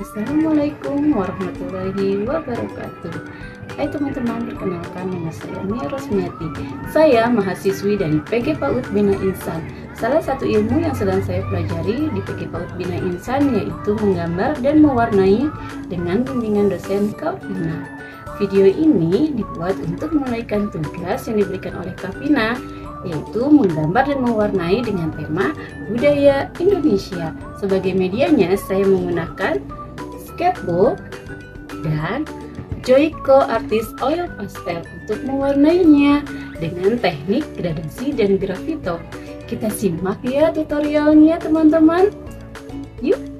Assalamualaikum warahmatullahi wabarakatuh. Hai teman-teman, perkenalkan nama saya Nia Rosmiati. Saya mahasiswi dari PG PAUD Bina Insan. Salah satu ilmu yang sedang saya pelajari di PG PAUD Bina Insan yaitu menggambar dan mewarnai dengan bimbingan dosen Kapina. Video ini dibuat untuk menunaikan tugas yang diberikan oleh Kapina, yaitu menggambar dan mewarnai dengan tema budaya Indonesia. Sebagai medianya, saya menggunakan sketchbook dan Joico Artist Oil Pastel untuk mewarnainya dengan teknik gradasi dan grafito. Kita simak ya tutorialnya teman-teman. Yuk!